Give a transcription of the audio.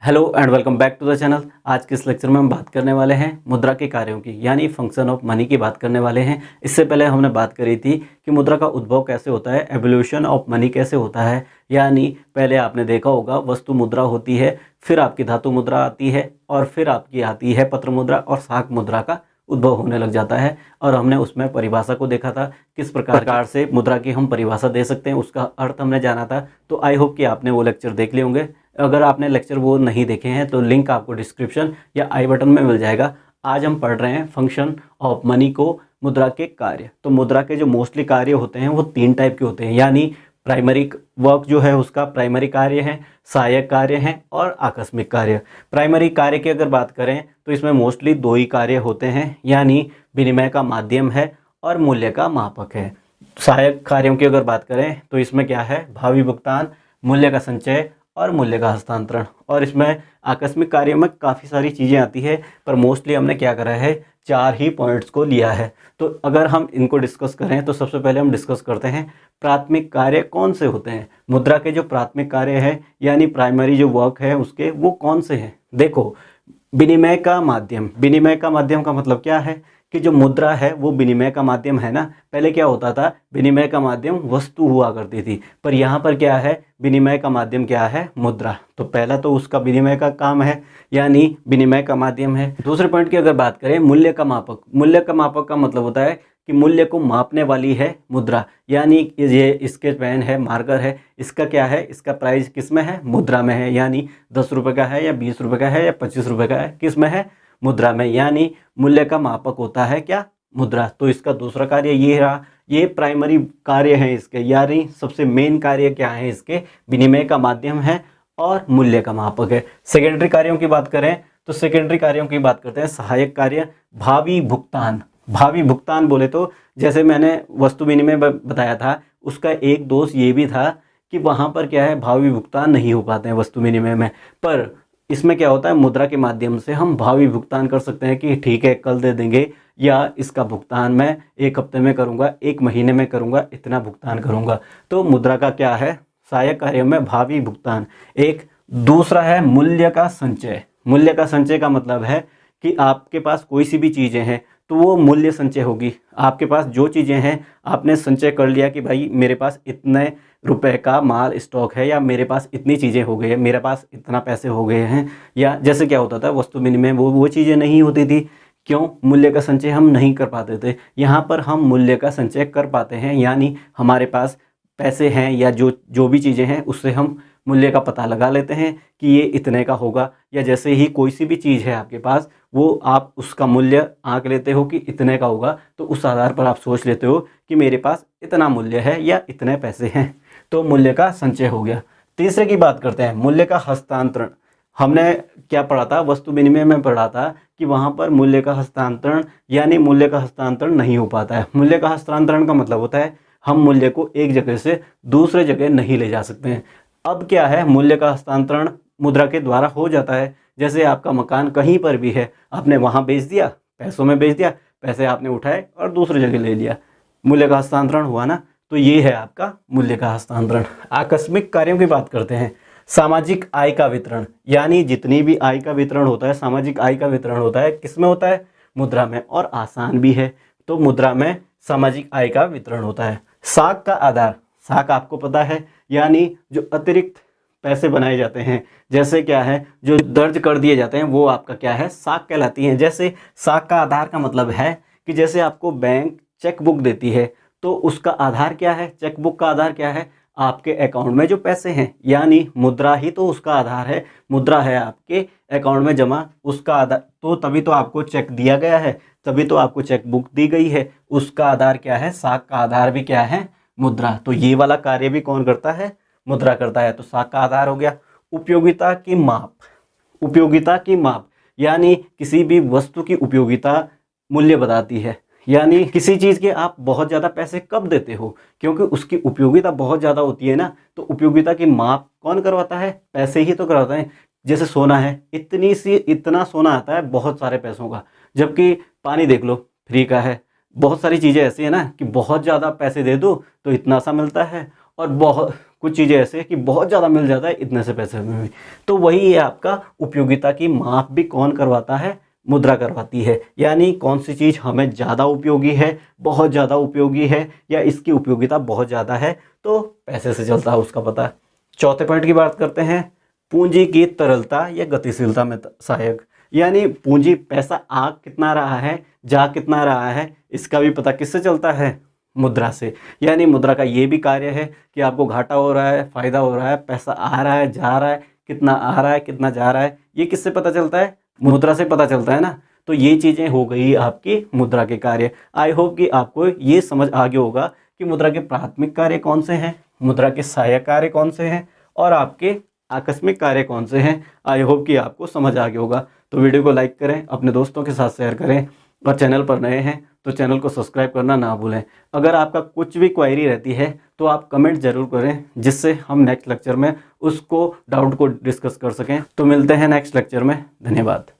Hello and welcome back to the channel. आज के इस लेक्चर में हम बात करने वाले हैं मुद्रा के कार्यों की, यानी फंक्शन ऑफ मनी की बात करने वाले हैं। इससे पहले हमने बात करी थी कि मुद्रा का उद्भव कैसे होता है, एवोल्यूशन ऑफ मनी कैसे होता है। यानी पहले आपने देखा होगा वस्तु मुद्रा होती है, फिर आपकी धातु मुद्रा आती है और फिर आपकी आती है पत्र मुद्रा और शाक मुद्रा का उद्भव होने लग जाता है। और हमने उसमें परिभाषा को देखा था, किस प्रकार से मुद्रा की हम परिभाषा दे सकते हैं, उसका अर्थ हमने जाना था। तो आई होप कि आपने वो लेक्चर देख लिए होंगे। अगर आपने लेक्चर वो नहीं देखे हैं तो लिंक आपको डिस्क्रिप्शन या आई बटन में मिल जाएगा। आज हम पढ़ रहे हैं फंक्शन ऑफ मनी को, मुद्रा के कार्य। तो मुद्रा के जो मोस्टली कार्य होते हैं वो 3 टाइप के होते हैं, यानी प्राइमरी वर्क जो है उसका प्राइमरी कार्य है, सहायक कार्य हैं और आकस्मिक कार्य। प्राइमरी कार्य की अगर बात करें तो इसमें मोस्टली 2 ही कार्य होते हैं, यानी विनिमय का माध्यम है और मूल्य का मापक है। सहायक कार्यों की अगर बात करें तो इसमें क्या है, भावी भुगतान, मूल्य का संचय और मूल्य का हस्तांतरण। और इसमें आकस्मिक कार्यों में काफ़ी सारी चीज़ें आती है, पर मोस्टली हमने क्या करा है, 4 ही पॉइंट्स को लिया है। तो अगर हम इनको डिस्कस करें तो सबसे पहले हम डिस्कस करते हैं प्राथमिक कार्य कौन से होते हैं। मुद्रा के जो प्राथमिक कार्य है यानी प्राइमरी जो वर्क है उसके, वो कौन से हैं। देखो, विनिमय का माध्यम, विनिमय का माध्यम का मतलब क्या है कि जो मुद्रा है वो विनिमय का माध्यम है ना। पहले क्या होता था, विनिमय का माध्यम वस्तु हुआ करती थी, पर यहाँ पर क्या है, विनिमय का माध्यम क्या है, मुद्रा। तो पहला तो उसका विनिमय का काम है, यानी विनिमय का माध्यम है। दूसरे पॉइंट की अगर बात करें, मूल्य का मापक। मूल्य का मापक का मतलब होता है कि मूल्य को मापने वाली है मुद्रा, यानी ये स्केच पेन है, मार्कर है, इसका क्या है, इसका प्राइस किस में है, मुद्रा में है। यानी 10 रुपये का है या 20 रुपये का है या 25 रुपये का है, किस में है, मुद्रा में। यानी मूल्य का मापक होता है क्या, मुद्रा। तो इसका दूसरा कार्य ये रहा, ये प्राइमरी कार्य है इसके, यानी सबसे मेन कार्य क्या है इसके, विनिमय का माध्यम है और मूल्य का मापक है। सेकेंडरी कार्यों की बात करें तो सेकेंडरी कार्यों की बात करते हैं सहायक कार्य, भावी भुगतान। भावी भुगतान बोले तो जैसे मैंने वस्तु विनिमय बताया था, उसका एक दोष ये भी था कि वहाँ पर क्या है, भावी भुगतान नहीं हो पाते हैं वस्तु विनिमय में। पर इसमें क्या होता है, मुद्रा के माध्यम से हम भावी भुगतान कर सकते हैं कि ठीक है कल दे देंगे, या इसका भुगतान मैं 1 हफ्ते में करूँगा, 1 महीने में करूँगा, इतना भुगतान करूँगा। तो मुद्रा का क्या है, सहायक कार्य में भावी भुगतान एक। दूसरा है मूल्य का संचय। मूल्य का संचय का मतलब है कि आपके पास कोई सी भी चीज़ें हैं तो वो मूल्य संचय होगी। आपके पास जो चीज़ें हैं आपने संचय कर लिया कि भाई मेरे पास इतने रुपए का माल स्टॉक है, या मेरे पास इतनी चीज़ें हो गई है, मेरे पास इतना पैसे हो गए हैं। या जैसे क्या होता था वस्तु विनिमय में वो चीज़ें नहीं होती थी, क्यों, मूल्य का संचय हम नहीं कर पाते थे। यहाँ पर हम मूल्य का संचय कर पाते हैं, यानी हमारे पास पैसे हैं या जो भी चीज़ें हैं उससे हम मूल्य का पता लगा लेते हैं कि ये इतने का होगा। या जैसे ही कोई सी भी चीज़ है आपके पास, वो आप उसका मूल्य आंक लेते हो कि इतने का होगा, तो उस आधार पर आप सोच लेते हो कि मेरे पास इतना मूल्य है या इतने पैसे हैं, तो मूल्य का संचय हो गया। तीसरे की बात करते हैं, मूल्य का हस्तांतरण। हमने क्या पढ़ा था, वस्तु विनिमय में पढ़ा था कि वहाँ पर मूल्य का हस्तांतरण, यानी मूल्य का हस्तांतरण नहीं हो पाता है। मूल्य का हस्तांतरण का मतलब होता है हम मूल्य को एक जगह से दूसरे जगह नहीं ले जा सकते हैं। अब क्या है, मूल्य का हस्तांतरण मुद्रा के द्वारा हो जाता है। जैसे आपका मकान कहीं पर भी है, आपने वहाँ बेच दिया, पैसों में बेच दिया, पैसे आपने उठाए और दूसरी जगह ले लिया, मूल्य का हस्तांतरण हुआ ना। तो ये है आपका मूल्य का हस्तांतरण। आकस्मिक कार्यों की बात करते हैं, सामाजिक आय का वितरण, यानी जितनी भी आय का वितरण होता है, सामाजिक आय का वितरण होता है, किसमें होता है, मुद्रा में, और आसान भी है। तो मुद्रा में सामाजिक आय का वितरण होता है। साख का आधार, साख आपको पता है, यानी जो अतिरिक्त पैसे बनाए जाते हैं, जैसे क्या है, जो दर्ज कर दिए जाते हैं, वो आपका क्या है, साख कहलाती हैं। जैसे साख का आधार का मतलब है कि जैसे आपको बैंक चेक बुक देती है, तो उसका आधार क्या है, चेक बुक का आधार क्या है, आपके अकाउंट में जो पैसे हैं, यानी मुद्रा ही तो उसका आधार है। मुद्रा है आपके अकाउंट में जमा, उसका आधार, तो तभी तो आपको चेक दिया गया है, तभी तो आपको चेक बुक दी गई है। उसका आधार क्या है, साख का आधार भी क्या है, मुद्रा। तो ये वाला कार्य भी कौन करता है, मुद्रा करता है। तो साख का आधार हो गया। उपयोगिता की माप, उपयोगिता की माप यानी किसी भी वस्तु की उपयोगिता मूल्य बताती है। यानी किसी चीज़ के आप बहुत ज़्यादा पैसे कब देते हो, क्योंकि उसकी उपयोगिता बहुत ज़्यादा होती है ना। तो उपयोगिता की माप कौन करवाता है, पैसे ही तो करवाते हैं। जैसे सोना है, इतना सोना आता है बहुत सारे पैसों का, जबकि पानी देख लो फ्री का है। बहुत सारी चीज़ें ऐसी है ना कि बहुत ज़्यादा पैसे दे दो तो इतना सा मिलता है, और बहुत कुछ चीज़ें ऐसे कि बहुत ज़्यादा मिल जाता है इतने से पैसे में भी। तो वही है आपका उपयोगिता की माप भी कौन करवाता है, मुद्रा करवाती है। यानी कौन सी चीज़ हमें ज़्यादा उपयोगी है, बहुत ज़्यादा उपयोगी है, या इसकी उपयोगिता बहुत ज़्यादा है, तो पैसे से चलता है उसका पता। चौथे पॉइंट की बात करते हैं, पूंजी की तरलता या गतिशीलता में सहायक। यानी पूंजी पैसा आ कितना रहा है, जा कितना रहा है, इसका भी पता किससे चलता है, मुद्रा से। यानी मुद्रा का ये भी कार्य है कि आपको घाटा हो रहा है, फायदा हो रहा है, पैसा आ रहा है, जा रहा है, कितना आ रहा है, कितना जा रहा है, ये किससे पता चलता है, मुद्रा से पता चलता है ना। तो ये चीज़ें हो गई आपकी मुद्रा के कार्य। आई होप कि आपको ये समझ आ गया होगा कि मुद्रा के प्राथमिक कार्य कौन से हैं, मुद्रा के सहायक कार्य कौन से हैं, और आपके आकस्मिक कार्य कौन से हैं। आई होप कि आपको समझ आ गया होगा। तो वीडियो को लाइक करें, अपने दोस्तों के साथ शेयर करें, और चैनल पर नए हैं तो चैनल को सब्सक्राइब करना ना भूलें। अगर आपका कुछ भी क्वेरी रहती है तो आप कमेंट ज़रूर करें, जिससे हम नेक्स्ट लेक्चर में उसको डाउट को डिस्कस कर सकें। तो मिलते हैं नेक्स्ट लेक्चर में। धन्यवाद।